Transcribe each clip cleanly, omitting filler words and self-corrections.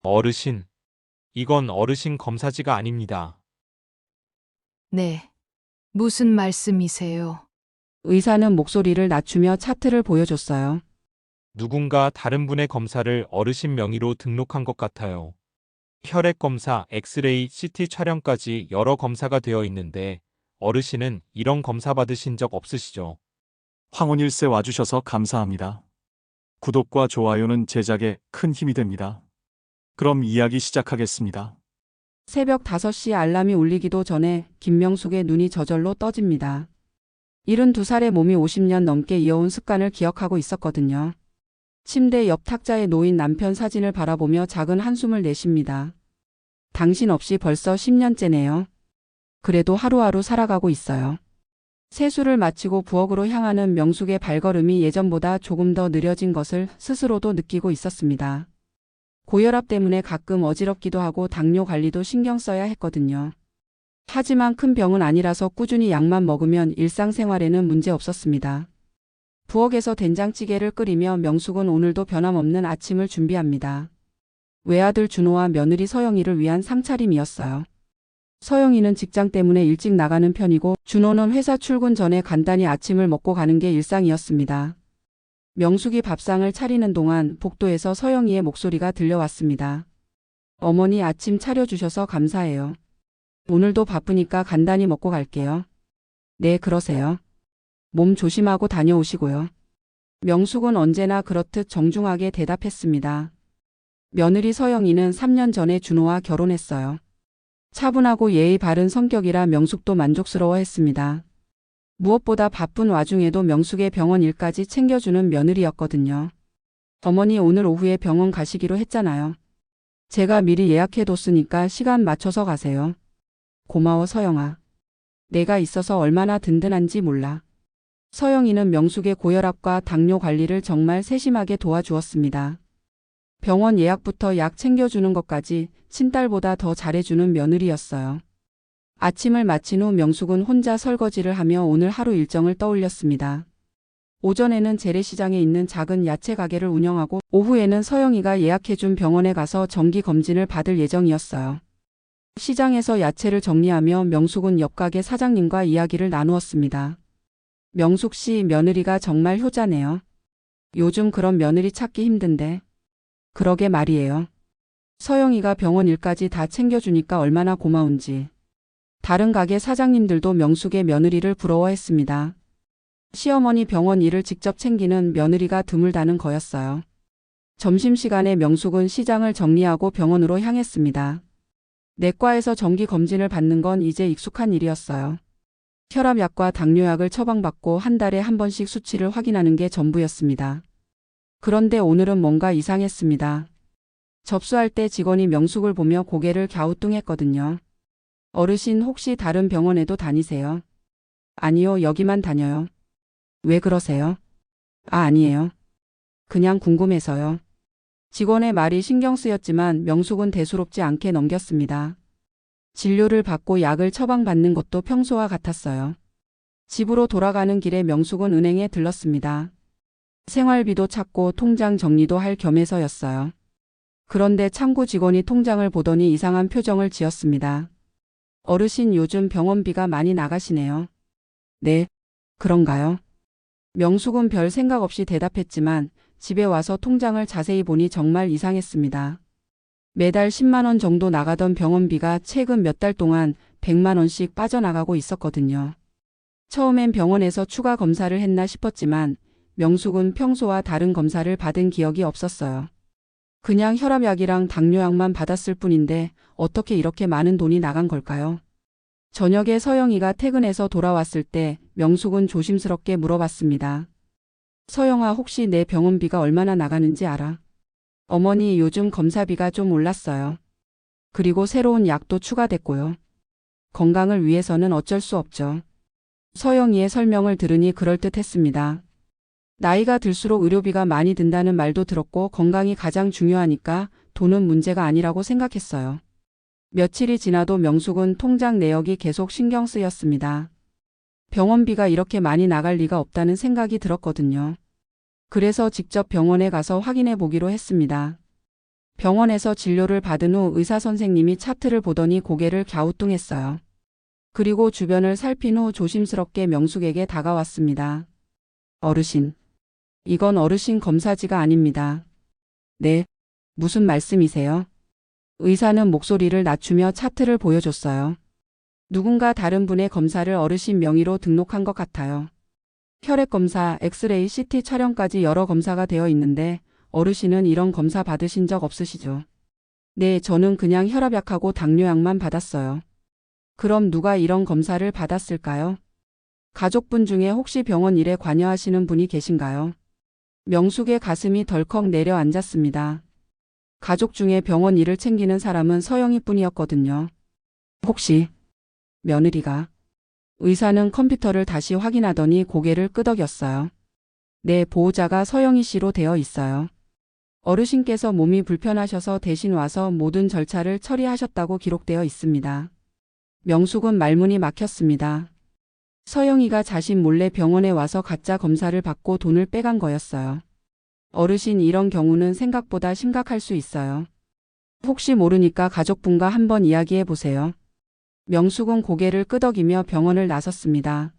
어르신, 이건 어르신 검사지가 아닙니다. 네. 무슨 말씀이세요? 의사는 목소리를 낮추며 차트를 보여줬어요. 누군가 다른 분의 검사를 어르신 명의로 등록한 것 같아요. 혈액 검사, 엑스레이, CT 촬영까지 여러 검사가 되어 있는데 어르신은 이런 검사 받으신 적 없으시죠? 황혼 일세 와주셔서 감사합니다. 구독과 좋아요는 제작에 큰 힘이 됩니다. 그럼 이야기 시작하겠습니다. 새벽 5시 알람이 울리기도 전에 김명숙의 눈이 저절로 떠집니다. 72살의 몸이 50년 넘게 이어온 습관을 기억하고 있었거든요. 침대 옆 탁자에 놓인 남편 사진을 바라보며 작은 한숨을 내쉽니다. 당신 없이 벌써 10년째네요. 그래도 하루하루 살아가고 있어요. 세수를 마치고 부엌으로 향하는 명숙의 발걸음이 예전보다 조금 더 느려진 것을 스스로도 느끼고 있었습니다. 고혈압 때문에 가끔 어지럽기도 하고 당뇨 관리도 신경 써야 했거든요. 하지만 큰 병은 아니라서 꾸준히 약만 먹으면 일상생활에는 문제 없었습니다. 부엌에서 된장찌개를 끓이며 명숙은 오늘도 변함없는 아침을 준비합니다. 외아들 준호와 며느리 서영이를 위한 상차림이었어요. 서영이는 직장 때문에 일찍 나가는 편이고 준호는 회사 출근 전에 간단히 아침을 먹고 가는 게 일상이었습니다. 명숙이 밥상을 차리는 동안 복도에서 서영이의 목소리가 들려왔습니다. 어머니 아침 차려주셔서 감사해요. 오늘도 바쁘니까 간단히 먹고 갈게요. 네, 그러세요. 몸 조심하고 다녀오시고요. 명숙은 언제나 그렇듯 정중하게 대답했습니다. 며느리 서영이는 3년 전에 준호와 결혼했어요. 차분하고 예의 바른 성격이라 명숙도 만족스러워했습니다. 무엇보다 바쁜 와중에도 명숙의 병원 일까지 챙겨주는 며느리였거든요. 어머니 오늘 오후에 병원 가시기로 했잖아요. 제가 미리 예약해뒀으니까 시간 맞춰서 가세요. 고마워 서영아. 내가 있어서 얼마나 든든한지 몰라. 서영이는 명숙의 고혈압과 당뇨 관리를 정말 세심하게 도와주었습니다. 병원 예약부터 약 챙겨주는 것까지 친딸보다 더 잘해주는 며느리였어요. 아침을 마친 후 명숙은 혼자 설거지를 하며 오늘 하루 일정을 떠올렸습니다. 오전에는 재래시장에 있는 작은 야채 가게를 운영하고 오후에는 서영이가 예약해준 병원에 가서 정기 검진을 받을 예정이었어요. 시장에서 야채를 정리하며 명숙은 옆 가게 사장님과 이야기를 나누었습니다. 명숙 씨 며느리가 정말 효자네요. 요즘 그런 며느리 찾기 힘든데. 그러게 말이에요. 서영이가 병원 일까지 다 챙겨주니까 얼마나 고마운지. 다른 가게 사장님들도 명숙의 며느리를 부러워했습니다. 시어머니 병원 일을 직접 챙기는 며느리가 드물다는 거였어요. 점심시간에 명숙은 시장을 정리하고 병원으로 향했습니다. 내과에서 정기 검진을 받는 건 이제 익숙한 일이었어요. 혈압약과 당뇨약을 처방받고 한 달에 한 번씩 수치를 확인하는 게 전부였습니다. 그런데 오늘은 뭔가 이상했습니다. 접수할 때 직원이 명숙을 보며 고개를 갸우뚱했거든요. 어르신 혹시 다른 병원에도 다니세요? 아니요, 여기만 다녀요. 왜 그러세요? 아니에요. 그냥 궁금해서요. 직원의 말이 신경 쓰였지만 명숙은 대수롭지 않게 넘겼습니다. 진료를 받고 약을 처방받는 것도 평소와 같았어요. 집으로 돌아가는 길에 명숙은 은행에 들렀습니다. 생활비도 찾고 통장 정리도 할 겸해서였어요. 그런데 창구 직원이 통장을 보더니 이상한 표정을 지었습니다. 어르신 요즘 병원비가 많이 나가시네요. 네, 그런가요? 명숙은 별 생각 없이 대답했지만 집에 와서 통장을 자세히 보니 정말 이상했습니다. 매달 10만 원 정도 나가던 병원비가 최근 몇 달 동안 100만 원씩 빠져나가고 있었거든요. 처음엔 병원에서 추가 검사를 했나 싶었지만 명숙은 평소와 다른 검사를 받은 기억이 없었어요. 그냥 혈압약이랑 당뇨약만 받았을 뿐인데 어떻게 이렇게 많은 돈이 나간 걸까요? 저녁에 서영이가 퇴근해서 돌아왔을 때 명숙은 조심스럽게 물어봤습니다. 서영아 혹시 내 병원비가 얼마나 나가는지 알아? 어머니 요즘 검사비가 좀 올랐어요. 그리고 새로운 약도 추가됐고요. 건강을 위해서는 어쩔 수 없죠. 서영이의 설명을 들으니 그럴듯했습니다. 나이가 들수록 의료비가 많이 든다는 말도 들었고 건강이 가장 중요하니까 돈은 문제가 아니라고 생각했어요. 며칠이 지나도 명숙은 통장 내역이 계속 신경 쓰였습니다. 병원비가 이렇게 많이 나갈 리가 없다는 생각이 들었거든요. 그래서 직접 병원에 가서 확인해 보기로 했습니다. 병원에서 진료를 받은 후 의사 선생님이 차트를 보더니 고개를 갸우뚱했어요. 그리고 주변을 살핀 후 조심스럽게 명숙에게 다가왔습니다. 어르신. 이건 어르신 검사지가 아닙니다. 네. 무슨 말씀이세요? 의사는 목소리를 낮추며 차트를 보여줬어요. 누군가 다른 분의 검사를 어르신 명의로 등록한 것 같아요. 혈액 검사, 엑스레이, CT 촬영까지 여러 검사가 되어 있는데 어르신은 이런 검사 받으신 적 없으시죠? 네, 저는 그냥 혈압약하고 당뇨약만 받았어요. 그럼 누가 이런 검사를 받았을까요? 가족분 중에 혹시 병원 일에 관여하시는 분이 계신가요? 명숙의 가슴이 덜컥 내려앉았습니다. 가족 중에 병원 일을 챙기는 사람은 서영이 뿐이었거든요. 혹시 며느리가? 의사는 컴퓨터를 다시 확인하더니 고개를 끄덕였어요. 네, 보호자가 서영이 씨로 되어 있어요. 어르신께서 몸이 불편하셔서 대신 와서 모든 절차를 처리하셨다고 기록되어 있습니다. 명숙은 말문이 막혔습니다. 서영이가 자신 몰래 병원에 와서 가짜 검사를 받고 돈을 빼간 거였어요. 어르신, 이런 경우는 생각보다 심각할 수 있어요. 혹시 모르니까 가족분과 한번 이야기해 보세요. 명숙은 고개를 끄덕이며 병원을 나섰습니다.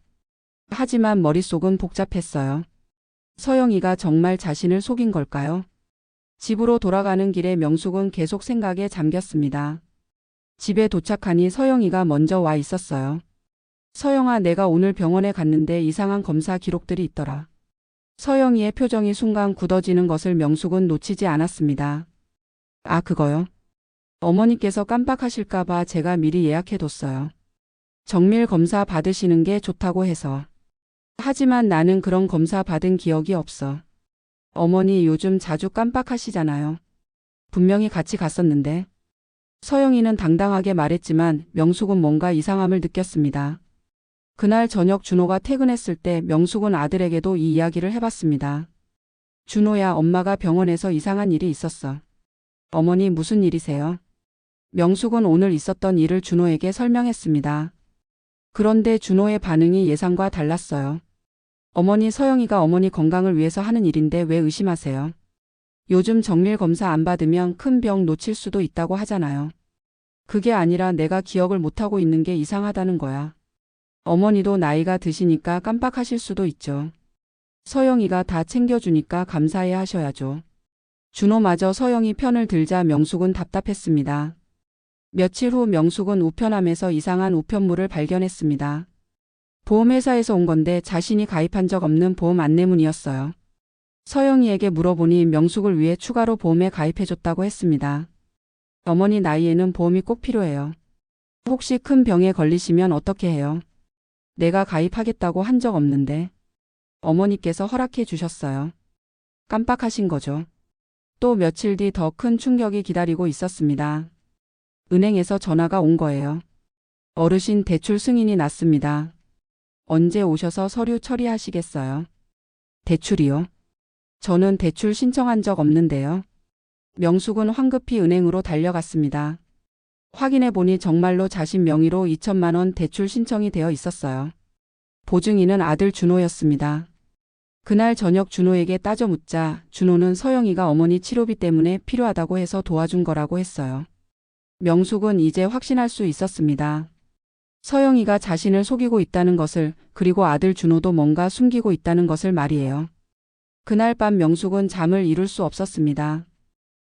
하지만 머릿속은 복잡했어요. 서영이가 정말 자신을 속인 걸까요? 집으로 돌아가는 길에 명숙은 계속 생각에 잠겼습니다. 집에 도착하니 서영이가 먼저 와 있었어요. 서영아, 내가 오늘 병원에 갔는데 이상한 검사 기록들이 있더라. 서영이의 표정이 순간 굳어지는 것을 명숙은 놓치지 않았습니다. 아, 그거요? 어머니께서 깜빡하실까봐 제가 미리 예약해뒀어요. 정밀 검사 받으시는 게 좋다고 해서. 하지만 나는 그런 검사 받은 기억이 없어. 어머니 요즘 자주 깜빡하시잖아요. 분명히 같이 갔었는데. 서영이는 당당하게 말했지만 명숙은 뭔가 이상함을 느꼈습니다. 그날 저녁 준호가 퇴근했을 때 명숙은 아들에게도 이 이야기를 해봤습니다. 준호야, 엄마가 병원에서 이상한 일이 있었어. 어머니, 무슨 일이세요? 명숙은 오늘 있었던 일을 준호에게 설명했습니다. 그런데 준호의 반응이 예상과 달랐어요. 어머니, 서영이가 어머니 건강을 위해서 하는 일인데 왜 의심하세요? 요즘 정밀 검사 안 받으면 큰 병 놓칠 수도 있다고 하잖아요. 그게 아니라 내가 기억을 못하고 있는 게 이상하다는 거야. 어머니도 나이가 드시니까 깜빡하실 수도 있죠. 서영이가 다 챙겨주니까 감사해 하셔야죠. 준호마저 서영이 편을 들자 명숙은 답답했습니다. 며칠 후 명숙은 우편함에서 이상한 우편물을 발견했습니다. 보험회사에서 온 건데 자신이 가입한 적 없는 보험 안내문이었어요. 서영이에게 물어보니 명숙을 위해 추가로 보험에 가입해줬다고 했습니다. 어머니 나이에는 보험이 꼭 필요해요. 혹시 큰 병에 걸리시면 어떻게 해요? 내가 가입하겠다고 한 적 없는데. 어머니께서 허락해 주셨어요. 깜빡하신 거죠. 또 며칠 뒤 더 큰 충격이 기다리고 있었습니다. 은행에서 전화가 온 거예요. 어르신, 대출 승인이 났습니다. 언제 오셔서 서류 처리하시겠어요? 대출이요? 저는 대출 신청한 적 없는데요. 명숙은 황급히 은행으로 달려갔습니다. 확인해 보니 정말로 자신 명의로 2천만 원 대출 신청이 되어 있었어요. 보증인은 아들 준호였습니다. 그날 저녁 준호에게 따져 묻자 준호는 서영이가 어머니 치료비 때문에 필요하다고 해서 도와준 거라고 했어요. 명숙은 이제 확신할 수 있었습니다. 서영이가 자신을 속이고 있다는 것을, 그리고 아들 준호도 뭔가 숨기고 있다는 것을 말이에요. 그날 밤 명숙은 잠을 이룰 수 없었습니다.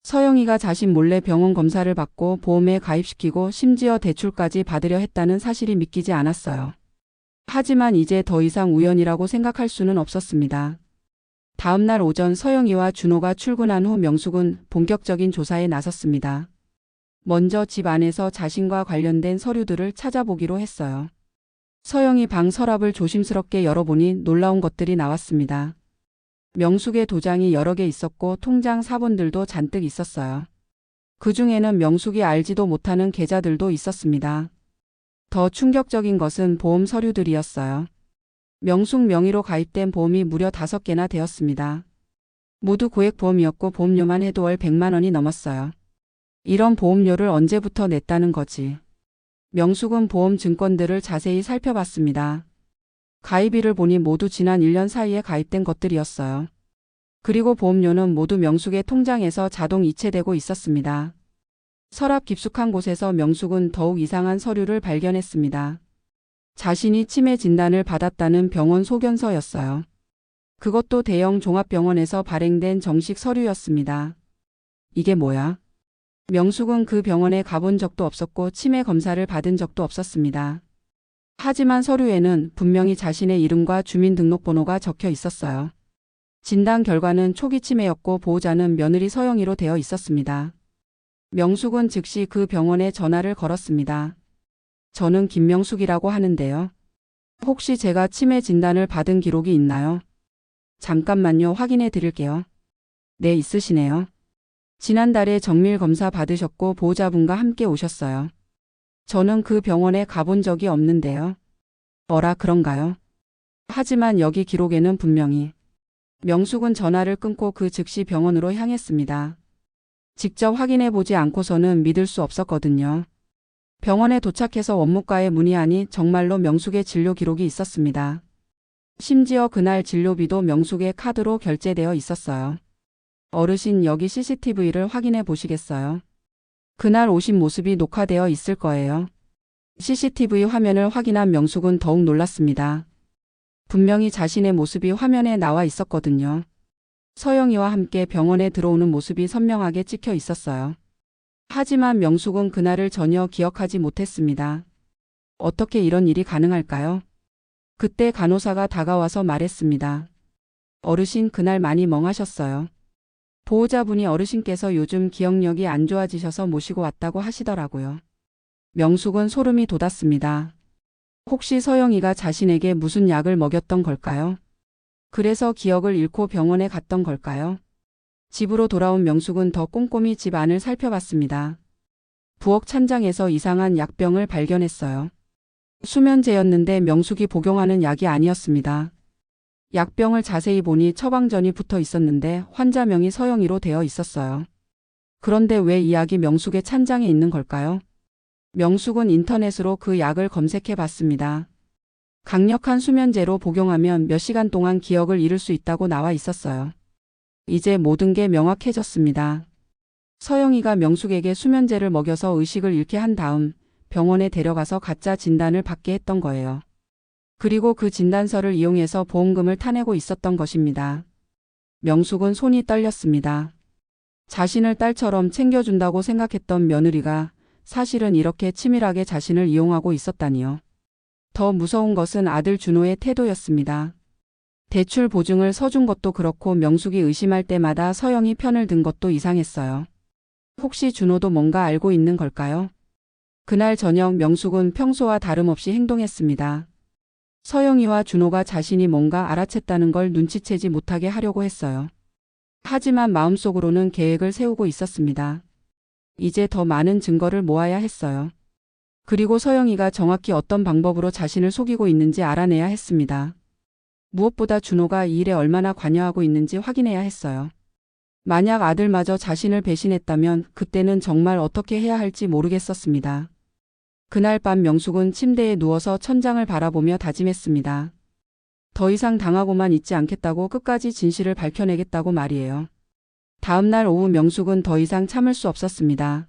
서영이가 자신 몰래 병원 검사를 받고 보험에 가입시키고 심지어 대출까지 받으려 했다는 사실이 믿기지 않았어요. 하지만 이제 더 이상 우연이라고 생각할 수는 없었습니다. 다음 날 오전 서영이와 준호가 출근한 후 명숙은 본격적인 조사에 나섰습니다. 먼저 집 안에서 자신과 관련된 서류들을 찾아보기로 했어요. 서영이 방 서랍을 조심스럽게 열어보니 놀라운 것들이 나왔습니다. 명숙의 도장이 여러 개 있었고 통장 사본들도 잔뜩 있었어요. 그 중에는 명숙이 알지도 못하는 계좌들도 있었습니다. 더 충격적인 것은 보험 서류들이었어요. 명숙 명의로 가입된 보험이 무려 5개나 되었습니다. 모두 고액 보험이었고 보험료만 해도 월 100만 원이 넘었어요. 이런 보험료를 언제부터 냈다는 거지? 명숙은 보험 증권들을 자세히 살펴봤습니다. 가입일을 보니 모두 지난 1년 사이에 가입된 것들이었어요. 그리고 보험료는 모두 명숙의 통장에서 자동 이체되고 있었습니다. 서랍 깊숙한 곳에서 명숙은 더욱 이상한 서류를 발견했습니다. 자신이 치매 진단을 받았다는 병원 소견서였어요. 그것도 대형 종합병원에서 발행된 정식 서류였습니다. 이게 뭐야? 명숙은 그 병원에 가본 적도 없었고 치매 검사를 받은 적도 없었습니다. 하지만 서류에는 분명히 자신의 이름과 주민등록번호가 적혀 있었어요. 진단 결과는 초기 치매였고 보호자는 며느리 서영이로 되어 있었습니다. 명숙은 즉시 그 병원에 전화를 걸었습니다. 저는 김명숙이라고 하는데요. 혹시 제가 치매 진단을 받은 기록이 있나요? 잠깐만요. 확인해 드릴게요. 네, 있으시네요. 지난달에 정밀 검사 받으셨고 보호자분과 함께 오셨어요. 저는 그 병원에 가본 적이 없는데요. 어라, 그런가요? 하지만 여기 기록에는 분명히. 명숙은 전화를 끊고 그 즉시 병원으로 향했습니다. 직접 확인해 보지 않고서는 믿을 수 없었거든요. 병원에 도착해서 원무과에 문의하니 정말로 명숙의 진료 기록이 있었습니다. 심지어 그날 진료비도 명숙의 카드로 결제되어 있었어요. 어르신, 여기 CCTV를 확인해 보시겠어요? 그날 오신 모습이 녹화되어 있을 거예요. CCTV 화면을 확인한 명숙은 더욱 놀랐습니다. 분명히 자신의 모습이 화면에 나와 있었거든요. 서영이와 함께 병원에 들어오는 모습이 선명하게 찍혀 있었어요. 하지만 명숙은 그날을 전혀 기억하지 못했습니다. 어떻게 이런 일이 가능할까요? 그때 간호사가 다가와서 말했습니다. 어르신, 그날 많이 멍하셨어요. 보호자분이 어르신께서 요즘 기억력이 안 좋아지셔서 모시고 왔다고 하시더라고요. 명숙은 소름이 돋았습니다. 혹시 서영이가 자신에게 무슨 약을 먹였던 걸까요? 그래서 기억을 잃고 병원에 갔던 걸까요? 집으로 돌아온 명숙은 더 꼼꼼히 집 안을 살펴봤습니다. 부엌 찬장에서 이상한 약병을 발견했어요. 수면제였는데 명숙이 복용하는 약이 아니었습니다. 약병을 자세히 보니 처방전이 붙어 있었는데 환자명이 서영이로 되어 있었어요. 그런데 왜 이 약이 명숙의 찬장에 있는 걸까요? 명숙은 인터넷으로 그 약을 검색해 봤습니다. 강력한 수면제로 복용하면 몇 시간 동안 기억을 잃을 수 있다고 나와 있었어요. 이제 모든 게 명확해졌습니다. 서영이가 명숙에게 수면제를 먹여서 의식을 잃게 한 다음 병원에 데려가서 가짜 진단을 받게 했던 거예요. 그리고 그 진단서를 이용해서 보험금을 타내고 있었던 것입니다. 명숙은 손이 떨렸습니다. 자신을 딸처럼 챙겨준다고 생각했던 며느리가 사실은 이렇게 치밀하게 자신을 이용하고 있었다니요. 더 무서운 것은 아들 준호의 태도였습니다. 대출 보증을 서준 것도 그렇고 명숙이 의심할 때마다 서영이 편을 든 것도 이상했어요. 혹시 준호도 뭔가 알고 있는 걸까요? 그날 저녁 명숙은 평소와 다름없이 행동했습니다. 서영이와 준호가 자신이 뭔가 알아챘다는 걸 눈치채지 못하게 하려고 했어요. 하지만 마음속으로는 계획을 세우고 있었습니다. 이제 더 많은 증거를 모아야 했어요. 그리고 서영이가 정확히 어떤 방법으로 자신을 속이고 있는지 알아내야 했습니다. 무엇보다 준호가 이 일에 얼마나 관여하고 있는지 확인해야 했어요. 만약 아들마저 자신을 배신했다면 그때는 정말 어떻게 해야 할지 모르겠었습니다. 그날 밤 명숙은 침대에 누워서 천장을 바라보며 다짐했습니다. 더 이상 당하고만 있지 않겠다고, 끝까지 진실을 밝혀내겠다고 말이에요. 다음 날 오후 명숙은 더 이상 참을 수 없었습니다.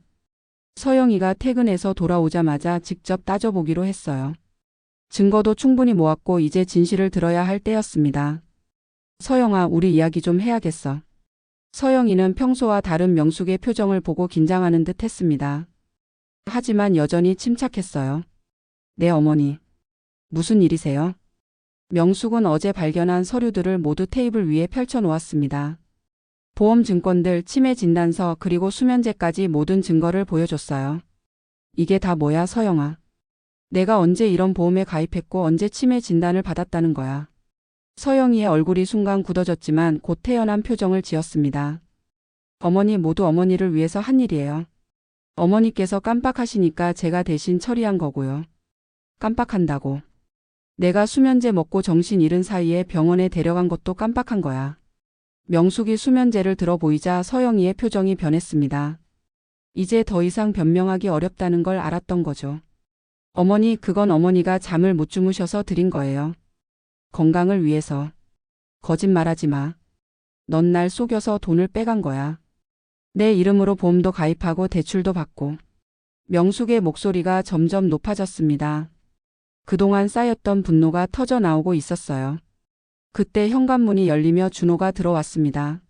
서영이가 퇴근해서 돌아오자마자 직접 따져보기로 했어요. 증거도 충분히 모았고 이제 진실을 들어야 할 때였습니다. 서영아, 우리 이야기 좀 해야겠어. 서영이는 평소와 다른 명숙의 표정을 보고 긴장하는 듯 했습니다. 하지만 여전히 침착했어요. 네, 어머니. 무슨 일이세요? 명숙은 어제 발견한 서류들을 모두 테이블 위에 펼쳐놓았습니다. 보험 증권들, 치매 진단서, 그리고 수면제까지 모든 증거를 보여줬어요. 이게 다 뭐야, 서영아? 내가 언제 이런 보험에 가입했고 언제 치매 진단을 받았다는 거야? 서영이의 얼굴이 순간 굳어졌지만 곧 태연한 표정을 지었습니다. 어머니, 모두 어머니를 위해서 한 일이에요. 어머니께서 깜빡하시니까 제가 대신 처리한 거고요. 깜빡한다고. 내가 수면제 먹고 정신 잃은 사이에 병원에 데려간 것도 깜빡한 거야. 명숙이 수면제를 들어보이자 서영이의 표정이 변했습니다. 이제 더 이상 변명하기 어렵다는 걸 알았던 거죠. 어머니, 그건 어머니가 잠을 못 주무셔서 드린 거예요. 건강을 위해서. 거짓말하지 마. 넌 날 속여서 돈을 빼간 거야. 내 이름으로 보험도 가입하고 대출도 받고. 명숙의 목소리가 점점 높아졌습니다. 그동안 쌓였던 분노가 터져 나오고 있었어요. 그때 현관문이 열리며 준호가 들어왔습니다.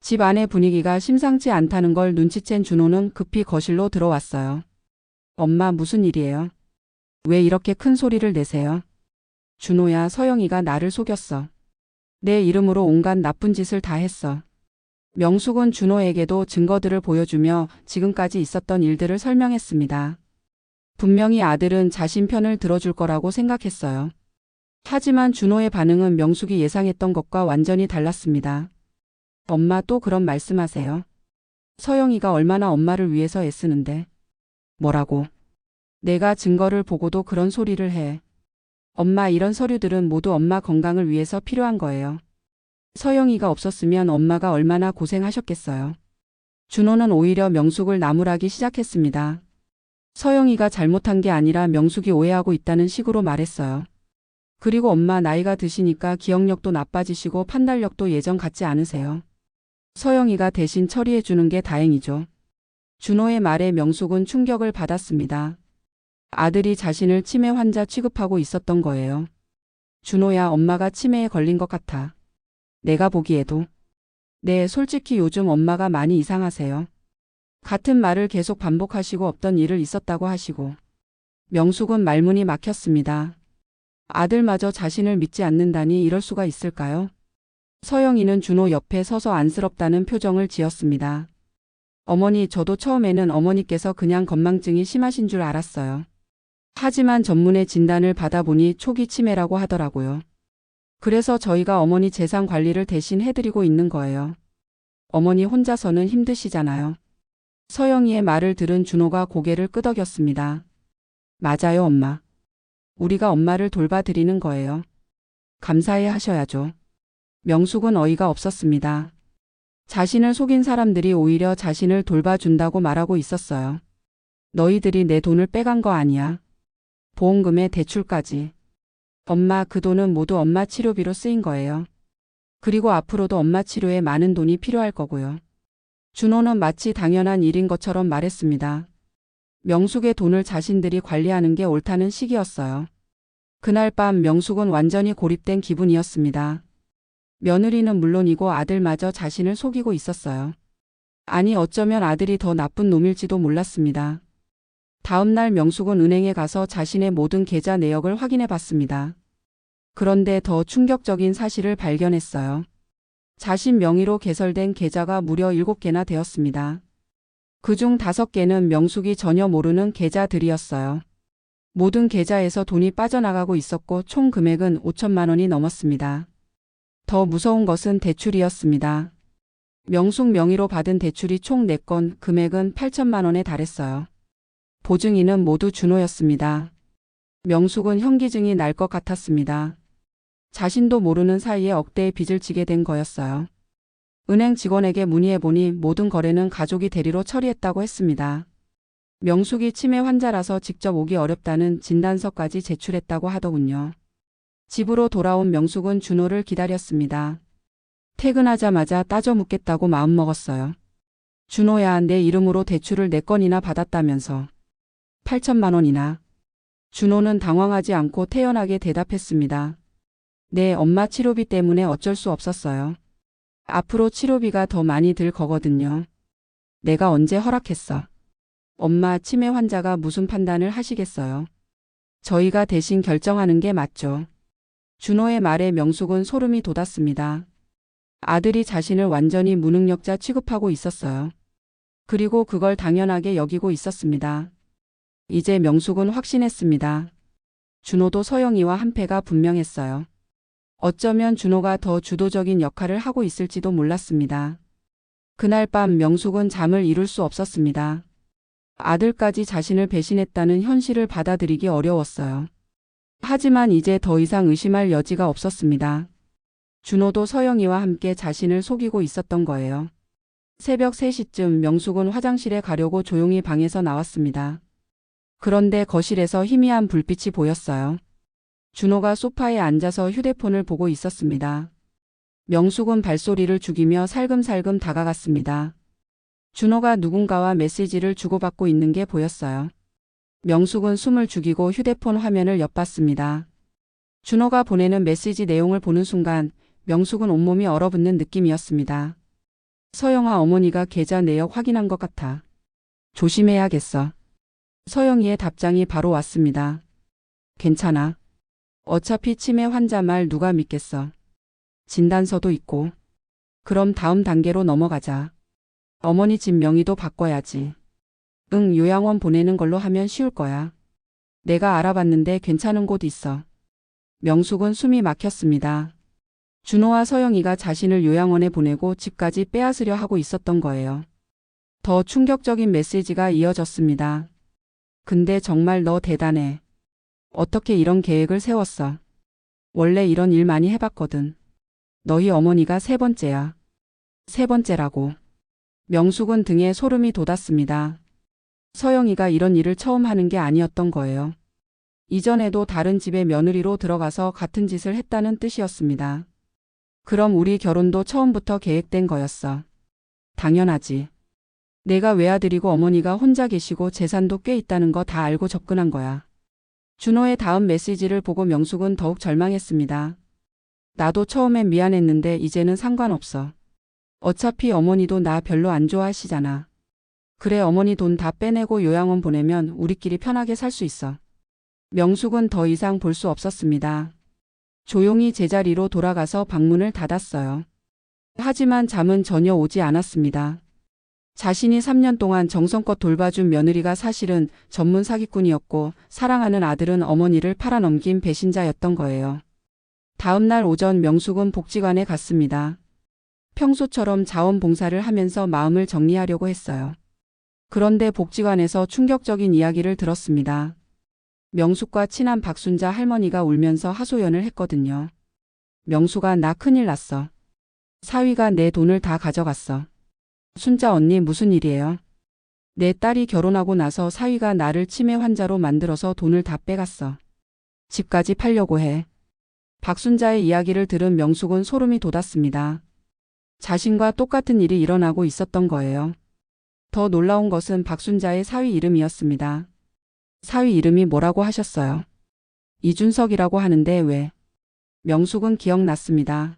집 안의 분위기가 심상치 않다는 걸 눈치챈 준호는 급히 거실로 들어왔어요. 엄마, 무슨 일이에요? 왜 이렇게 큰 소리를 내세요? 준호야, 서영이가 나를 속였어. 내 이름으로 온갖 나쁜 짓을 다 했어. 명숙은 준호에게도 증거들을 보여주며 지금까지 있었던 일들을 설명했습니다. 분명히 아들은 자신 편을 들어줄 거라고 생각했어요. 하지만 준호의 반응은 명숙이 예상했던 것과 완전히 달랐습니다. 엄마, 또 그런 말씀하세요? 서영이가 얼마나 엄마를 위해서 애쓰는데. 뭐라고? 내가 증거를 보고도 그런 소리를 해. 엄마, 이런 서류들은 모두 엄마 건강을 위해서 필요한 거예요. 서영이가 없었으면 엄마가 얼마나 고생하셨겠어요. 준호는 오히려 명숙을 나무라기 시작했습니다. 서영이가 잘못한 게 아니라 명숙이 오해하고 있다는 식으로 말했어요. 그리고 엄마, 나이가 드시니까 기억력도 나빠지시고 판단력도 예전 같지 않으세요. 서영이가 대신 처리해 주는 게 다행이죠. 준호의 말에 명숙은 충격을 받았습니다. 아들이 자신을 치매 환자 취급하고 있었던 거예요. 준호야, 엄마가 치매에 걸린 것 같아. 내가 보기에도. 네, 솔직히 요즘 엄마가 많이 이상하세요. 같은 말을 계속 반복하시고 없던 일을 있었다고 하시고. 명숙은 말문이 막혔습니다. 아들마저 자신을 믿지 않는다니 이럴 수가 있을까요? 서영이는 준호 옆에 서서 안쓰럽다는 표정을 지었습니다. 어머니, 저도 처음에는 어머니께서 그냥 건망증이 심하신 줄 알았어요. 하지만 전문의 진단을 받아보니 초기 치매라고 하더라고요. 그래서 저희가 어머니 재산 관리를 대신 해드리고 있는 거예요. 어머니 혼자서는 힘드시잖아요. 서영이의 말을 들은 준호가 고개를 끄덕였습니다. 맞아요, 엄마. 우리가 엄마를 돌봐드리는 거예요. 감사해 하셔야죠. 명숙은 어이가 없었습니다. 자신을 속인 사람들이 오히려 자신을 돌봐준다고 말하고 있었어요. 너희들이 내 돈을 빼간 거 아니야. 보험금에 대출까지. 엄마, 그 돈은 모두 엄마 치료비로 쓰인 거예요. 그리고 앞으로도 엄마 치료에 많은 돈이 필요할 거고요. 준호는 마치 당연한 일인 것처럼 말했습니다. 명숙의 돈을 자신들이 관리하는 게 옳다는 식이었어요. 그날 밤 명숙은 완전히 고립된 기분이었습니다. 며느리는 물론이고 아들마저 자신을 속이고 있었어요. 아니, 어쩌면 아들이 더 나쁜 놈일지도 몰랐습니다. 다음 날 명숙은 은행에 가서 자신의 모든 계좌 내역을 확인해 봤습니다. 그런데 더 충격적인 사실을 발견했어요. 자신 명의로 개설된 계좌가 무려 7개나 되었습니다. 그중 5개는 명숙이 전혀 모르는 계좌들이었어요. 모든 계좌에서 돈이 빠져나가고 있었고 총 금액은 5천만 원이 넘었습니다. 더 무서운 것은 대출이었습니다. 명숙 명의로 받은 대출이 총 4건, 금액은 8천만 원에 달했어요. 보증인은 모두 준호였습니다. 명숙은 현기증이 날 것 같았습니다. 자신도 모르는 사이에 억대의 빚을 지게 된 거였어요. 은행 직원에게 문의해보니 모든 거래는 가족이 대리로 처리했다고 했습니다. 명숙이 치매 환자라서 직접 오기 어렵다는 진단서까지 제출했다고 하더군요. 집으로 돌아온 명숙은 준호를 기다렸습니다. 퇴근하자마자 따져 묻겠다고 마음먹었어요. 준호야, 내 이름으로 대출을 4건이나 받았다면서. 8천만 원이나. 준호는 당황하지 않고 태연하게 대답했습니다. 네, 엄마 치료비 때문에 어쩔 수 없었어요. 앞으로 치료비가 더 많이 들 거거든요. 내가 언제 허락했어? 엄마, 치매 환자가 무슨 판단을 하시겠어요? 저희가 대신 결정하는 게 맞죠. 준호의 말에 명숙은 소름이 돋았습니다. 아들이 자신을 완전히 무능력자 취급하고 있었어요. 그리고 그걸 당연하게 여기고 있었습니다. 이제 명숙은 확신했습니다. 준호도 서영이와 한패가 분명했어요. 어쩌면 준호가 더 주도적인 역할을 하고 있을지도 몰랐습니다. 그날 밤 명숙은 잠을 이룰 수 없었습니다. 아들까지 자신을 배신했다는 현실을 받아들이기 어려웠어요. 하지만 이제 더 이상 의심할 여지가 없었습니다. 준호도 서영이와 함께 자신을 속이고 있었던 거예요. 새벽 3시쯤 명숙은 화장실에 가려고 조용히 방에서 나왔습니다. 그런데 거실에서 희미한 불빛이 보였어요. 준호가 소파에 앉아서 휴대폰을 보고 있었습니다. 명숙은 발소리를 죽이며 살금살금 다가갔습니다. 준호가 누군가와 메시지를 주고받고 있는 게 보였어요. 명숙은 숨을 죽이고 휴대폰 화면을 엿봤습니다. 준호가 보내는 메시지 내용을 보는 순간 명숙은 온몸이 얼어붙는 느낌이었습니다. 서영아 어머니가 계좌 내역 확인한 것 같아. 조심해야겠어. 서영이의 답장이 바로 왔습니다. 괜찮아. 어차피 치매 환자 말 누가 믿겠어. 진단서도 있고. 그럼 다음 단계로 넘어가자. 어머니 집 명의도 바꿔야지. 응, 요양원 보내는 걸로 하면 쉬울 거야. 내가 알아봤는데 괜찮은 곳 있어. 명숙은 숨이 막혔습니다. 준호와 서영이가 자신을 요양원에 보내고 집까지 빼앗으려 하고 있었던 거예요. 더 충격적인 메시지가 이어졌습니다. 근데 정말 너 대단해. 어떻게 이런 계획을 세웠어? 원래 이런 일 많이 해봤거든. 너희 어머니가 세 번째야. 세 번째라고. 명숙은 등에 소름이 돋았습니다. 서영이가 이런 일을 처음 하는 게 아니었던 거예요. 이전에도 다른 집에 며느리로 들어가서 같은 짓을 했다는 뜻이었습니다. 그럼 우리 결혼도 처음부터 계획된 거였어. 당연하지. 내가 외아들이고 어머니가 혼자 계시고 재산도 꽤 있다는 거 다 알고 접근한 거야. 준호의 다음 메시지를 보고 명숙은 더욱 절망했습니다. 나도 처음엔 미안했는데 이제는 상관없어. 어차피 어머니도 나 별로 안 좋아하시잖아. 그래 어머니 돈 다 빼내고 요양원 보내면 우리끼리 편하게 살 수 있어. 명숙은 더 이상 볼 수 없었습니다. 조용히 제자리로 돌아가서 방문을 닫았어요. 하지만 잠은 전혀 오지 않았습니다. 자신이 3년 동안 정성껏 돌봐준 며느리가 사실은 전문 사기꾼이었고 사랑하는 아들은 어머니를 팔아넘긴 배신자였던 거예요. 다음 날 오전 명숙은 복지관에 갔습니다. 평소처럼 자원봉사를 하면서 마음을 정리하려고 했어요. 그런데 복지관에서 충격적인 이야기를 들었습니다. 명숙과 친한 박순자 할머니가 울면서 하소연을 했거든요. 명숙아, 나 큰일 났어. 사위가 내 돈을 다 가져갔어. 순자 언니 무슨 일이에요? 내 딸이 결혼하고 나서 사위가 나를 치매 환자로 만들어서 돈을 다 빼갔어. 집까지 팔려고 해. 박순자의 이야기를 들은 명숙은 소름이 돋았습니다. 자신과 똑같은 일이 일어나고 있었던 거예요. 더 놀라운 것은 박순자의 사위 이름이었습니다. 사위 이름이 뭐라고 하셨어요? 이준석이라고 하는데 왜? 명숙은 기억났습니다.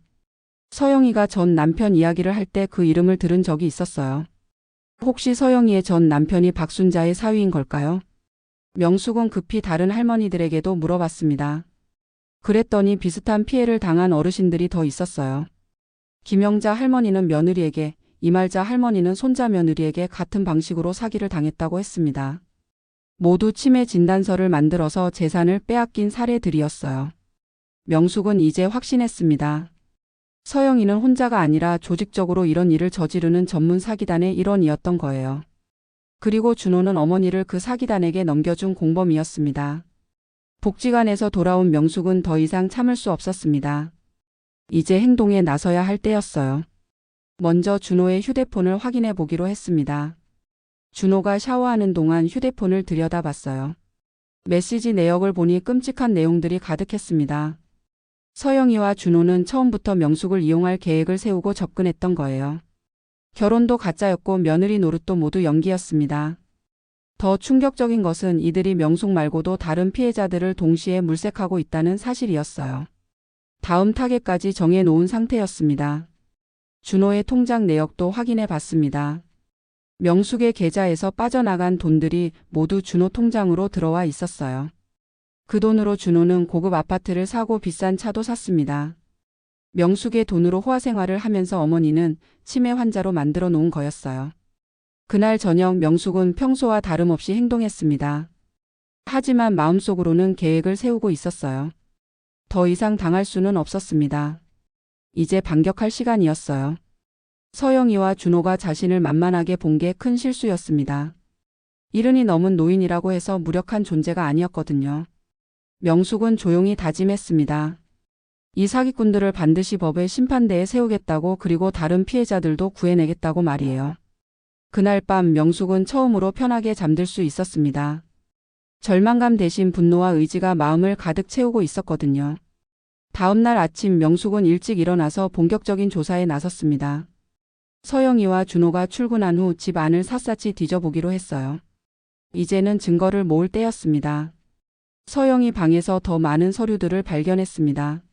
서영이가 전 남편 이야기를 할 때 그 이름을 들은 적이 있었어요. 혹시 서영이의 전 남편이 박순자의 사위인 걸까요? 명숙은 급히 다른 할머니들에게도 물어봤습니다. 그랬더니 비슷한 피해를 당한 어르신들이 더 있었어요. 김영자 할머니는 며느리에게, 이말자 할머니는 손자 며느리에게 같은 방식으로 사기를 당했다고 했습니다. 모두 치매 진단서를 만들어서 재산을 빼앗긴 사례들이었어요. 명숙은 이제 확신했습니다. 서영이는 혼자가 아니라 조직적으로 이런 일을 저지르는 전문 사기단의 일원이었던 거예요. 그리고 준호는 어머니를 그 사기단에게 넘겨준 공범이었습니다. 복지관에서 돌아온 명숙은 더 이상 참을 수 없었습니다. 이제 행동에 나서야 할 때였어요. 먼저 준호의 휴대폰을 확인해 보기로 했습니다. 준호가 샤워하는 동안 휴대폰을 들여다봤어요. 메시지 내역을 보니 끔찍한 내용들이 가득했습니다. 서영이와 준호는 처음부터 명숙을 이용할 계획을 세우고 접근했던 거예요. 결혼도 가짜였고 며느리 노릇도 모두 연기였습니다. 더 충격적인 것은 이들이 명숙 말고도 다른 피해자들을 동시에 물색하고 있다는 사실이었어요. 다음 타겟까지 정해놓은 상태였습니다. 준호의 통장 내역도 확인해 봤습니다. 명숙의 계좌에서 빠져나간 돈들이 모두 준호 통장으로 들어와 있었어요. 그 돈으로 준호는 고급 아파트를 사고 비싼 차도 샀습니다. 명숙의 돈으로 호화 생활을 하면서 어머니는 치매 환자로 만들어 놓은 거였어요. 그날 저녁 명숙은 평소와 다름없이 행동했습니다. 하지만 마음속으로는 계획을 세우고 있었어요. 더 이상 당할 수는 없었습니다. 이제 반격할 시간이었어요. 서영이와 준호가 자신을 만만하게 본 게 큰 실수였습니다. 이른이 넘은 노인이라고 해서 무력한 존재가 아니었거든요. 명숙은 조용히 다짐했습니다. 이 사기꾼들을 반드시 법의 심판대에 세우겠다고, 그리고 다른 피해자들도 구해내겠다고 말이에요. 그날 밤 명숙은 처음으로 편하게 잠들 수 있었습니다. 절망감 대신 분노와 의지가 마음을 가득 채우고 있었거든요. 다음 날 아침 명숙은 일찍 일어나서 본격적인 조사에 나섰습니다. 서영이와 준호가 출근한 후 집 안을 샅샅이 뒤져보기로 했어요. 이제는 증거를 모을 때였습니다. 서영이 방에서 더 많은 서류들을 발견했습니다.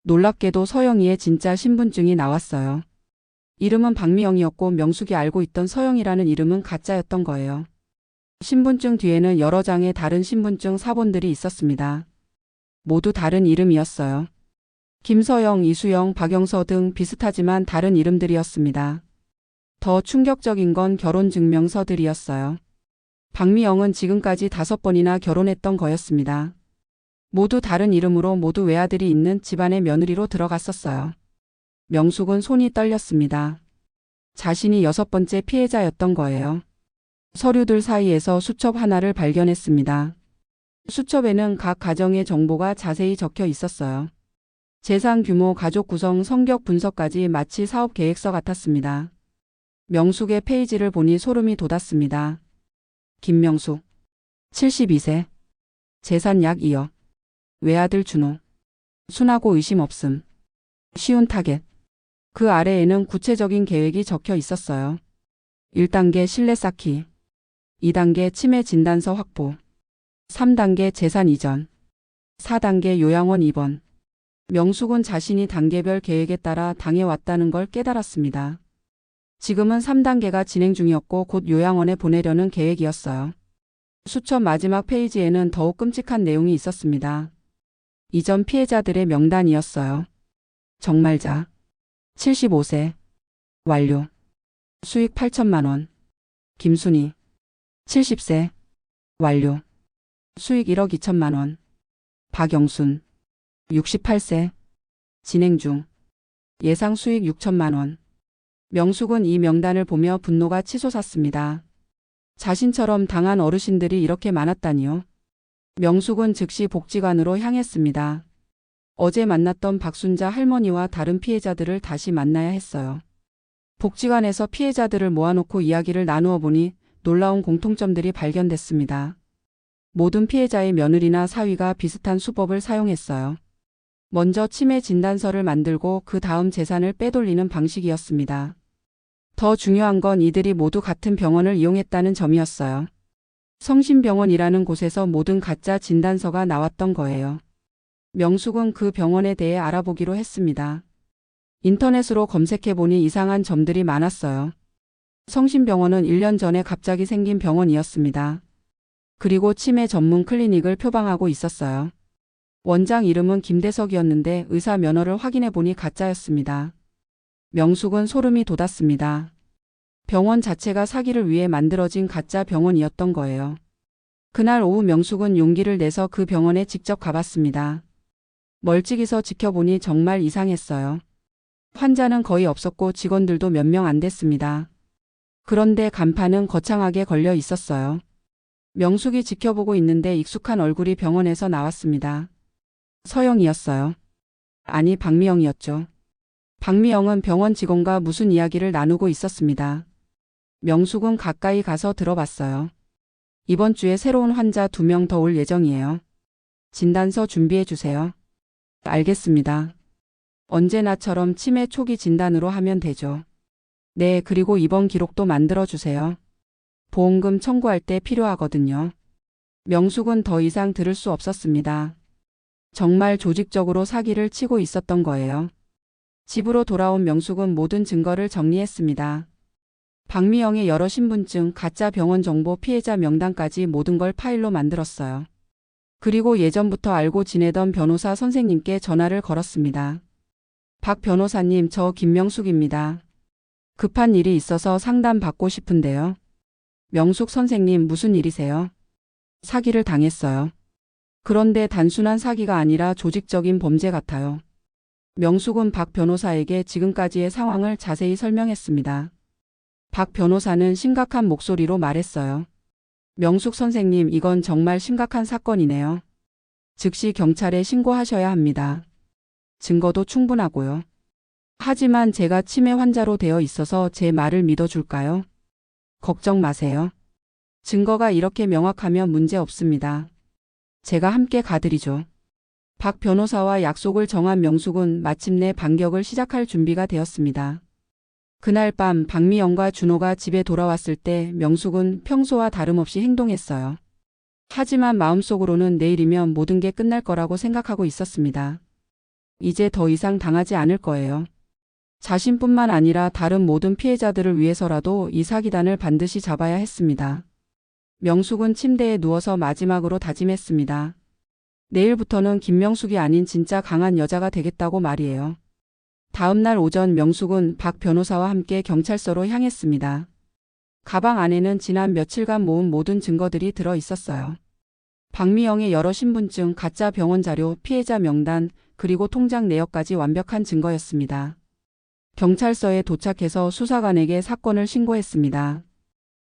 놀랍게도 서영이의 진짜 신분증이 나왔어요. 이름은 박미영이었고 명숙이 알고 있던 서영이라는 이름은 가짜였던 거예요. 신분증 뒤에는 여러 장의 다른 신분증 사본들이 있었습니다. 모두 다른 이름이었어요. 김서영, 이수영, 박영서 등 비슷하지만 다른 이름들이었습니다. 더 충격적인 건 결혼증명서들이었어요. 박미영은 지금까지 5번이나 결혼했던 거였습니다. 모두 다른 이름으로 모두 외아들이 있는 집안의 며느리로 들어갔었어요. 명숙은 손이 떨렸습니다. 자신이 6번째 피해자였던 거예요. 서류들 사이에서 수첩 하나를 발견했습니다. 수첩에는 각 가정의 정보가 자세히 적혀 있었어요. 재산 규모, 가족 구성, 성격 분석까지 마치 사업 계획서 같았습니다. 명숙의 페이지를 보니 소름이 돋았습니다. 김명숙, 72세, 재산 약 2억, 외아들 준호, 순하고 의심 없음, 쉬운 타겟. 그 아래에는 구체적인 계획이 적혀 있었어요. 1단계 신뢰 쌓기, 2단계 치매 진단서 확보, 3단계 재산 이전, 4단계 요양원 입원. 명숙은 자신이 단계별 계획에 따라 당해왔다는 걸 깨달았습니다. 지금은 3단계가 진행 중이었고 곧 요양원에 보내려는 계획이었어요. 수첩 마지막 페이지에는 더욱 끔찍한 내용이 있었습니다. 이전 피해자들의 명단이었어요. 정말자, 75세, 완료, 수익 8천만 원. 김순희, 70세, 완료, 수익 1억 2천만 원. 박영순, 68세, 진행 중, 예상 수익 6천만 원. 명숙은 이 명단을 보며 분노가 치솟았습니다. 자신처럼 당한 어르신들이 이렇게 많았다니요. 명숙은 즉시 복지관으로 향했습니다. 어제 만났던 박순자 할머니와 다른 피해자들을 다시 만나야 했어요. 복지관에서 피해자들을 모아놓고 이야기를 나누어 보니 놀라운 공통점들이 발견됐습니다. 모든 피해자의 며느리나 사위가 비슷한 수법을 사용했어요. 먼저 치매 진단서를 만들고 그 다음 재산을 빼돌리는 방식이었습니다. 더 중요한 건 이들이 모두 같은 병원을 이용했다는 점이었어요. 성심병원이라는 곳에서 모든 가짜 진단서가 나왔던 거예요. 명숙은 그 병원에 대해 알아보기로 했습니다. 인터넷으로 검색해보니 이상한 점들이 많았어요. 성심병원은 1년 전에 갑자기 생긴 병원이었습니다. 그리고 치매 전문 클리닉을 표방하고 있었어요. 원장 이름은 김대석이었는데 의사 면허를 확인해보니 가짜였습니다. 명숙은 소름이 돋았습니다. 병원 자체가 사기를 위해 만들어진 가짜 병원이었던 거예요. 그날 오후 명숙은 용기를 내서 그 병원에 직접 가봤습니다. 멀찍이서 지켜보니 정말 이상했어요. 환자는 거의 없었고 직원들도 몇 명 안 됐습니다. 그런데 간판은 거창하게 걸려 있었어요. 명숙이 지켜보고 있는데 익숙한 얼굴이 병원에서 나왔습니다. 서영이었어요. 아니, 박미영이었죠. 박미영은 병원 직원과 무슨 이야기를 나누고 있었습니다. 명숙은 가까이 가서 들어봤어요. 이번 주에 새로운 환자 2명 더 올 예정이에요. 진단서 준비해 주세요. 알겠습니다. 언제나처럼 치매 초기 진단으로 하면 되죠. 네, 그리고 입원 기록도 만들어 주세요. 보험금 청구할 때 필요하거든요. 명숙은 더 이상 들을 수 없었습니다. 정말 조직적으로 사기를 치고 있었던 거예요. 집으로 돌아온 명숙은 모든 증거를 정리했습니다. 박미영의 여러 신분증, 가짜 병원 정보, 피해자 명단까지 모든 걸 파일로 만들었어요. 그리고 예전부터 알고 지내던 변호사 선생님께 전화를 걸었습니다. 박 변호사님, 저 김명숙입니다. 급한 일이 있어서 상담 받고 싶은데요. 명숙 선생님, 무슨 일이세요? 사기를 당했어요. 그런데 단순한 사기가 아니라 조직적인 범죄 같아요. 명숙은 박 변호사에게 지금까지의 상황을 자세히 설명했습니다. 박 변호사는 심각한 목소리로 말했어요. 명숙 선생님, 이건 정말 심각한 사건이네요. 즉시 경찰에 신고하셔야 합니다. 증거도 충분하고요. 하지만 제가 치매 환자로 되어 있어서 제 말을 믿어줄까요? 걱정 마세요. 증거가 이렇게 명확하면 문제 없습니다. 제가 함께 가드리죠. 박 변호사와 약속을 정한 명숙은 마침내 반격을 시작할 준비가 되었습니다. 그날 밤 박미영과 준호가 집에 돌아왔을 때 명숙은 평소와 다름없이 행동했어요. 하지만 마음속으로는 내일이면 모든 게 끝날 거라고 생각하고 있었습니다. 이제 더 이상 당하지 않을 거예요. 자신뿐만 아니라 다른 모든 피해자들을 위해서라도 이 사기단을 반드시 잡아야 했습니다. 명숙은 침대에 누워서 마지막으로 다짐했습니다. 내일부터는 김명숙이 아닌 진짜 강한 여자가 되겠다고 말이에요. 다음 날 오전 명숙은 박 변호사와 함께 경찰서로 향했습니다. 가방 안에는 지난 며칠간 모은 모든 증거들이 들어 있었어요. 박미영의 여러 신분증, 가짜 병원 자료, 피해자 명단, 그리고 통장 내역까지 완벽한 증거였습니다. 경찰서에 도착해서 수사관에게 사건을 신고했습니다.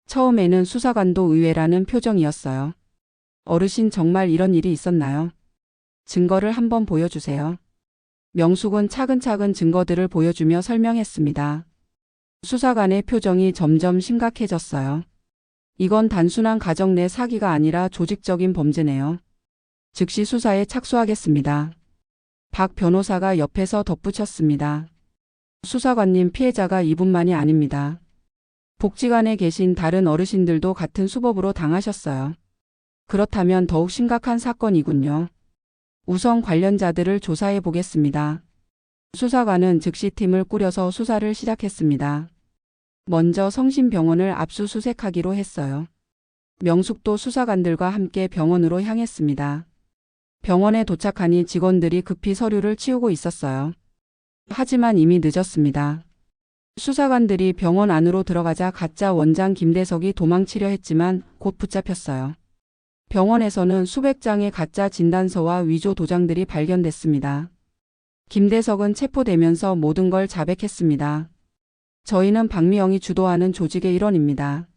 처음에는 수사관도 의외라는 표정이었어요. 어르신 정말 이런 일이 있었나요? 증거를 한번 보여주세요. 명숙은 차근차근 증거들을 보여주며 설명했습니다. 수사관의 표정이 점점 심각해졌어요. 이건 단순한 가정 내 사기가 아니라 조직적인 범죄네요. 즉시 수사에 착수하겠습니다. 박 변호사가 옆에서 덧붙였습니다. 수사관님, 피해자가 이분만이 아닙니다. 복지관에 계신 다른 어르신들도 같은 수법으로 당하셨어요. 그렇다면 더욱 심각한 사건이군요. 우선 관련자들을 조사해 보겠습니다. 수사관은 즉시 팀을 꾸려서 수사를 시작했습니다. 먼저 성심병원을 압수수색하기로 했어요. 명숙도 수사관들과 함께 병원으로 향했습니다. 병원에 도착하니 직원들이 급히 서류를 치우고 있었어요. 하지만 이미 늦었습니다. 수사관들이 병원 안으로 들어가자 가짜 원장 김대석이 도망치려 했지만 곧 붙잡혔어요. 병원에서는 수백 장의 가짜 진단서와 위조 도장들이 발견됐습니다. 김대석은 체포되면서 모든 걸 자백했습니다. 저희는 박미영이 주도하는 조직의 일원입니다.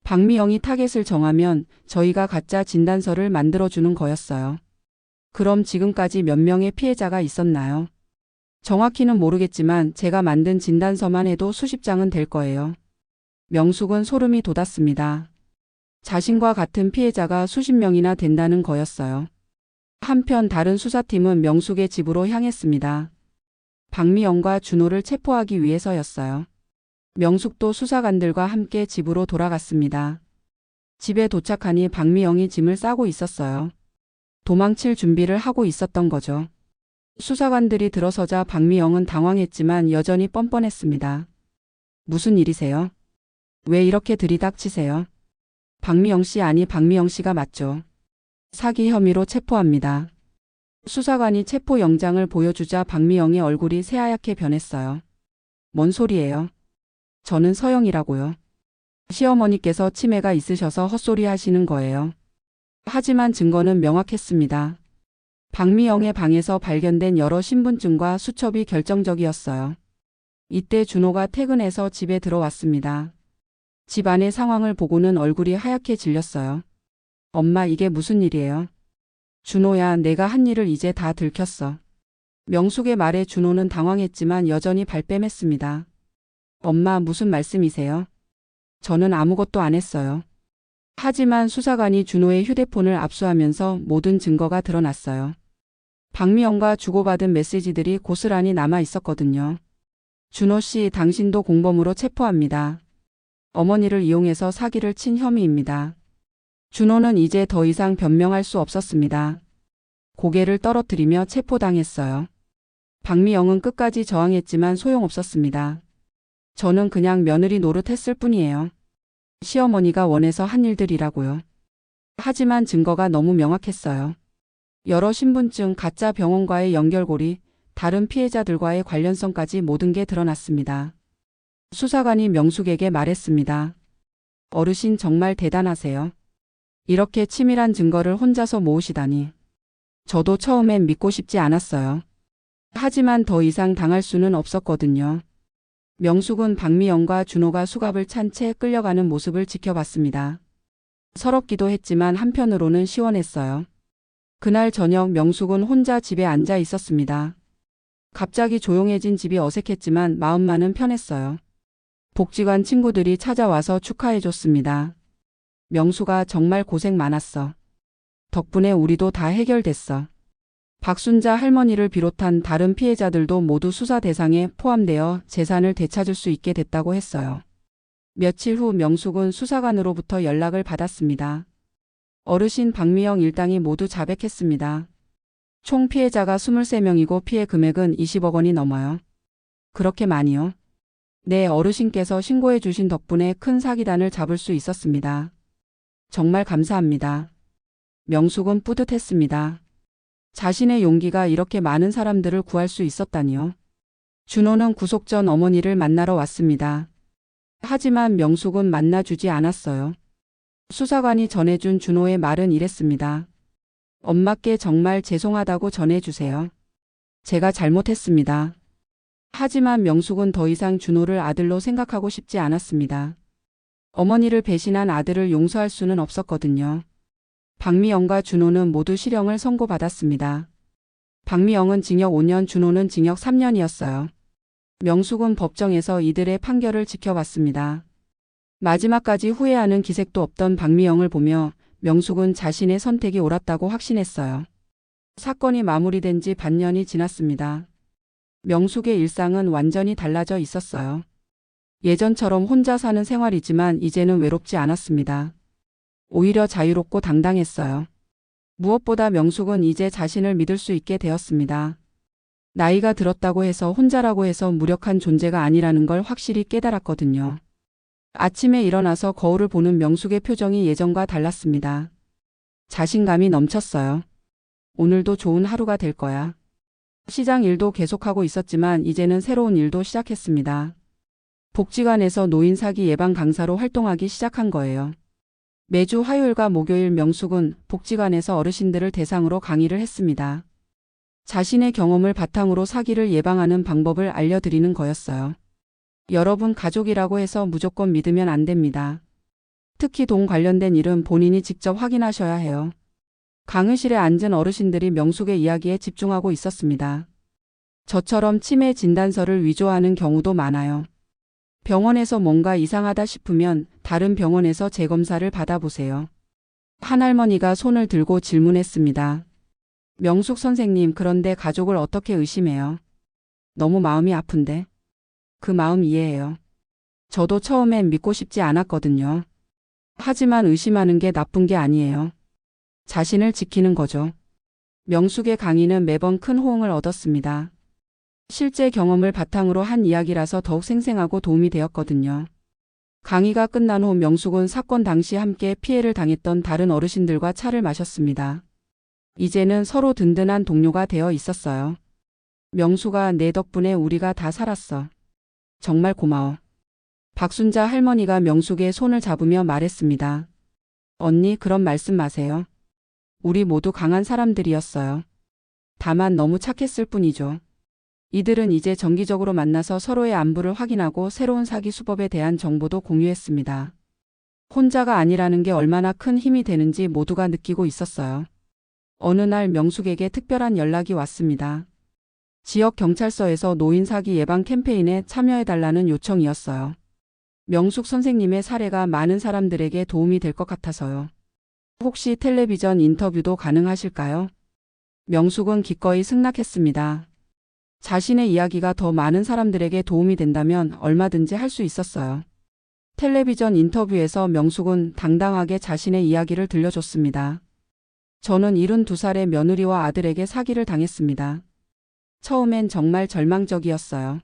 박미영이 타겟을 정하면 저희가 가짜 진단서를 만들어주는 거였어요. 그럼 지금까지 몇 명의 피해자가 있었나요? 정확히는 모르겠지만 제가 만든 진단서만 해도 수십 장은 될 거예요. 명숙은 소름이 돋았습니다. 자신과 같은 피해자가 수십 명이나 된다는 거였어요. 한편 다른 수사팀은 명숙의 집으로 향했습니다. 박미영과 준호를 체포하기 위해서였어요. 명숙도 수사관들과 함께 집으로 돌아갔습니다. 집에 도착하니 박미영이 짐을 싸고 있었어요. 도망칠 준비를 하고 있었던 거죠. 수사관들이 들어서자 박미영은 당황했지만 여전히 뻔뻔했습니다. 무슨 일이세요? 왜 이렇게 들이닥치세요? 박미영 씨, 아니 박미영 씨가 맞죠. 사기 혐의로 체포합니다. 수사관이 체포 영장을 보여주자 박미영의 얼굴이 새하얗게 변했어요. 뭔 소리예요? 저는 서영이라고요. 시어머니께서 치매가 있으셔서 헛소리 하시는 거예요. 하지만 증거는 명확했습니다. 박미영의 방에서 발견된 여러 신분증과 수첩이 결정적이었어요. 이때 준호가 퇴근해서 집에 들어왔습니다. 집 안의 상황을 보고는 얼굴이 하얗게 질렸어요. 엄마, 이게 무슨 일이에요? 준호야, 내가 한 일을 이제 다 들켰어. 명숙의 말에 준호는 당황했지만 여전히 발뺌했습니다. 엄마, 무슨 말씀이세요? 저는 아무것도 안 했어요. 하지만 수사관이 준호의 휴대폰을 압수하면서 모든 증거가 드러났어요. 박미영과 주고받은 메시지들이 고스란히 남아 있었거든요. 준호 씨, 당신도 공범으로 체포합니다. 어머니를 이용해서 사기를 친 혐의입니다. 준호는 이제 더 이상 변명할 수 없었습니다. 고개를 떨어뜨리며 체포당했어요. 박미영은 끝까지 저항했지만 소용없었습니다. 저는 그냥 며느리 노릇했을 뿐이에요. 시어머니가 원해서 한 일들이라고요. 하지만 증거가 너무 명확했어요. 여러 신분증, 가짜 병원과의 연결고리, 다른 피해자들과의 관련성까지 모든 게 드러났습니다. 수사관이 명숙에게 말했습니다. 어르신 정말 대단하세요. 이렇게 치밀한 증거를 혼자서 모으시다니. 저도 처음엔 믿고 싶지 않았어요. 하지만 더 이상 당할 수는 없었거든요. 명숙은 박미영과 준호가 수갑을 찬 채 끌려가는 모습을 지켜봤습니다. 서럽기도 했지만 한편으로는 시원했어요. 그날 저녁 명숙은 혼자 집에 앉아 있었습니다. 갑자기 조용해진 집이 어색했지만 마음만은 편했어요. 복지관 친구들이 찾아와서 축하해줬습니다. 명숙아, 정말 고생 많았어. 덕분에 우리도 다 해결됐어. 박순자 할머니를 비롯한 다른 피해자들도 모두 수사 대상에 포함되어 재산을 되찾을 수 있게 됐다고 했어요. 며칠 후 명숙은 수사관으로부터 연락을 받았습니다. 어르신 박미영 일당이 모두 자백했습니다. 총 피해자가 23명이고 피해 금액은 20억 원이 넘어요. 그렇게 많이요? 네, 어르신께서 신고해 주신 덕분에 큰 사기단을 잡을 수 있었습니다. 정말 감사합니다. 명숙은 뿌듯했습니다. 자신의 용기가 이렇게 많은 사람들을 구할 수 있었다니요. 준호는 구속 전 어머니를 만나러 왔습니다. 하지만 명숙은 만나주지 않았어요. 수사관이 전해준 준호의 말은 이랬습니다. 엄마께 정말 죄송하다고 전해주세요. 제가 잘못했습니다. 하지만 명숙은 더 이상 준호를 아들로 생각하고 싶지 않았습니다. 어머니를 배신한 아들을 용서할 수는 없었거든요. 박미영과 준호는 모두 실형을 선고받았습니다. 박미영은 징역 5년, 준호는 징역 3년이었어요. 명숙은 법정에서 이들의 판결을 지켜봤습니다. 마지막까지 후회하는 기색도 없던 박미영을 보며 명숙은 자신의 선택이 옳았다고 확신했어요. 사건이 마무리된 지 반년이 지났습니다. 명숙의 일상은 완전히 달라져 있었어요. 예전처럼 혼자 사는 생활이지만 이제는 외롭지 않았습니다. 오히려 자유롭고 당당했어요. 무엇보다 명숙은 이제 자신을 믿을 수 있게 되었습니다. 나이가 들었다고 해서 혼자라고 해서 무력한 존재가 아니라는 걸 확실히 깨달았거든요. 아침에 일어나서 거울을 보는 명숙의 표정이 예전과 달랐습니다. 자신감이 넘쳤어요. 오늘도 좋은 하루가 될 거야. 시장 일도 계속하고 있었지만 이제는 새로운 일도 시작했습니다. 복지관에서 노인 사기 예방 강사로 활동하기 시작한 거예요. 매주 화요일과 목요일 명숙은 복지관에서 어르신들을 대상으로 강의를 했습니다. 자신의 경험을 바탕으로 사기를 예방하는 방법을 알려드리는 거였어요. 여러분, 가족이라고 해서 무조건 믿으면 안 됩니다. 특히 돈 관련된 일은 본인이 직접 확인하셔야 해요. 강의실에 앉은 어르신들이 명숙의 이야기에 집중하고 있었습니다. 저처럼 치매 진단서를 위조하는 경우도 많아요. 병원에서 뭔가 이상하다 싶으면 다른 병원에서 재검사를 받아보세요. 한 할머니가 손을 들고 질문했습니다. 명숙 선생님, 그런데 가족을 어떻게 의심해요? 너무 마음이 아픈데. 그 마음 이해해요. 저도 처음엔 믿고 싶지 않았거든요. 하지만 의심하는 게 나쁜 게 아니에요. 자신을 지키는 거죠. 명숙의 강의는 매번 큰 호응을 얻었습니다. 실제 경험을 바탕으로 한 이야기라서 더욱 생생하고 도움이 되었거든요. 강의가 끝난 후 명숙은 사건 당시 함께 피해를 당했던 다른 어르신들과 차를 마셨습니다. 이제는 서로 든든한 동료가 되어 있었어요. 명숙아, 내 덕분에 우리가 다 살았어. 정말 고마워. 박순자 할머니가 명숙의 손을 잡으며 말했습니다. 언니, 그런 말씀 마세요. 우리 모두 강한 사람들이었어요. 다만 너무 착했을 뿐이죠. 이들은 이제 정기적으로 만나서 서로의 안부를 확인하고 새로운 사기 수법에 대한 정보도 공유했습니다. 혼자가 아니라는 게 얼마나 큰 힘이 되는지 모두가 느끼고 있었어요. 어느 날 명숙에게 특별한 연락이 왔습니다. 지역 경찰서에서 노인 사기 예방 캠페인에 참여해달라는 요청이었어요. 명숙 선생님의 사례가 많은 사람들에게 도움이 될 것 같아서요. 혹시 텔레비전 인터뷰도 가능하실까요? 명숙은 기꺼이 승낙했습니다. 자신의 이야기가 더 많은 사람들에게 도움이 된다면 얼마든지 할 수 있었어요. 텔레비전 인터뷰에서 명숙은 당당하게 자신의 이야기를 들려줬습니다. 저는 72살의 며느리와 아들에게 사기를 당했습니다. 처음엔 정말 절망적이었어요.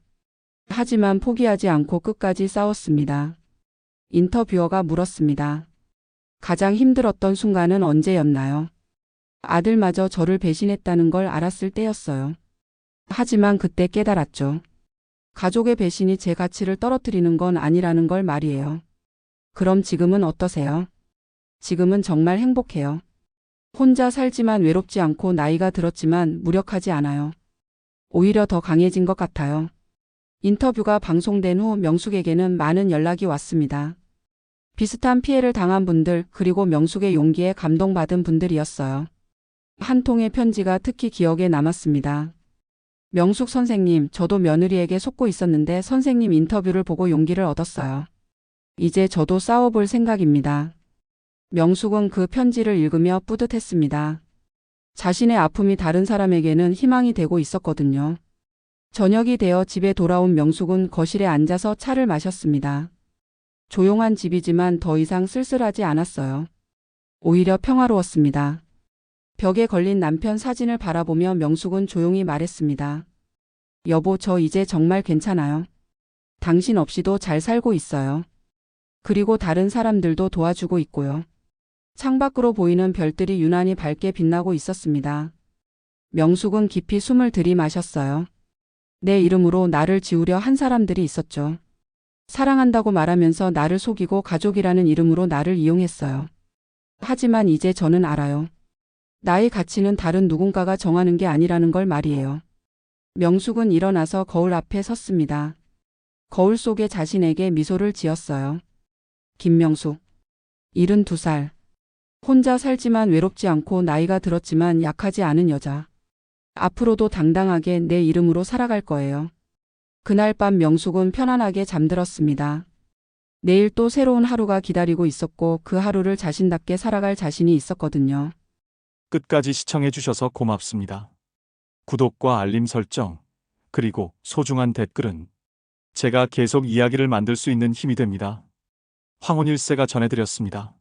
하지만 포기하지 않고 끝까지 싸웠습니다. 인터뷰어가 물었습니다. 가장 힘들었던 순간은 언제였나요? 아들마저 저를 배신했다는 걸 알았을 때였어요. 하지만 그때 깨달았죠. 가족의 배신이 제 가치를 떨어뜨리는 건 아니라는 걸 말이에요. 그럼 지금은 어떠세요? 지금은 정말 행복해요. 혼자 살지만 외롭지 않고 나이가 들었지만 무력하지 않아요. 오히려 더 강해진 것 같아요. 인터뷰가 방송된 후 명숙에게는 많은 연락이 왔습니다. 비슷한 피해를 당한 분들, 그리고 명숙의 용기에 감동받은 분들이었어요. 한 통의 편지가 특히 기억에 남았습니다. 명숙 선생님, 저도 며느리에게 속고 있었는데 선생님 인터뷰를 보고 용기를 얻었어요. 이제 저도 싸워볼 생각입니다. 명숙은 그 편지를 읽으며 뿌듯했습니다. 자신의 아픔이 다른 사람에게는 희망이 되고 있었거든요. 저녁이 되어 집에 돌아온 명숙은 거실에 앉아서 차를 마셨습니다. 조용한 집이지만 더 이상 쓸쓸하지 않았어요. 오히려 평화로웠습니다. 벽에 걸린 남편 사진을 바라보며 명숙은 조용히 말했습니다. 여보, 저 이제 정말 괜찮아요. 당신 없이도 잘 살고 있어요. 그리고 다른 사람들도 도와주고 있고요. 창밖으로 보이는 별들이 유난히 밝게 빛나고 있었습니다. 명숙은 깊이 숨을 들이마셨어요. 내 이름으로 나를 지우려 한 사람들이 있었죠. 사랑한다고 말하면서 나를 속이고 가족이라는 이름으로 나를 이용했어요. 하지만 이제 저는 알아요. 나의 가치는 다른 누군가가 정하는 게 아니라는 걸 말이에요. 명숙은 일어나서 거울 앞에 섰습니다. 거울 속에 자신에게 미소를 지었어요. 김명숙, 72살. 혼자 살지만 외롭지 않고 나이가 들었지만 약하지 않은 여자. 앞으로도 당당하게 내 이름으로 살아갈 거예요. 그날 밤 명숙은 편안하게 잠들었습니다. 내일 또 새로운 하루가 기다리고 있었고 그 하루를 자신답게 살아갈 자신이 있었거든요. 끝까지 시청해 주셔서 고맙습니다. 구독과 알림 설정, 그리고 소중한 댓글은 제가 계속 이야기를 만들 수 있는 힘이 됩니다. 황혼일세가 전해드렸습니다.